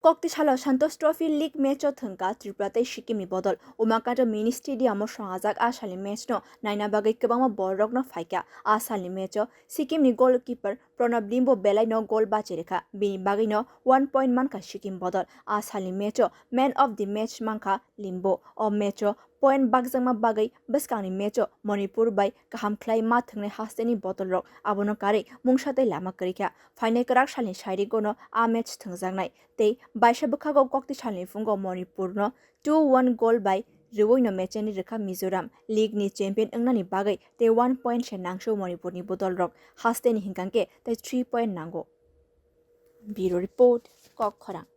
Kokti Chalo Santosh Trophy League match o thwngkha Tripura tei Sikkim ni bodol Umakata mini stadium o songjak a salni match no naina bagui kwbangma borok no phaikha a salni match o Sikkim ni goalkeeper Pranab Limbo belai no goal bachirekha bini bagui no 1 point mankha Sikkim bodol a salni match o man of the match mankha Limbo o match o point bakjangma bagui bwskangni match o Manipur bai kaham khlai ma thwngnai hasteni bodol rok abono kari mungsatai lama kwrikha phainai kwrak salni sairiko no a match thwngjaknai tei Baisa bwkhago kokti salni fungo Manipur no 2-1 goal by Rewoi no mechani rekha Mizoram League ni champion ungnani bagui tei 1 point se nangsho Manipur ni bodol rok hasteni hingkangke tei 3 point nango. Bureau report Kok Khorang.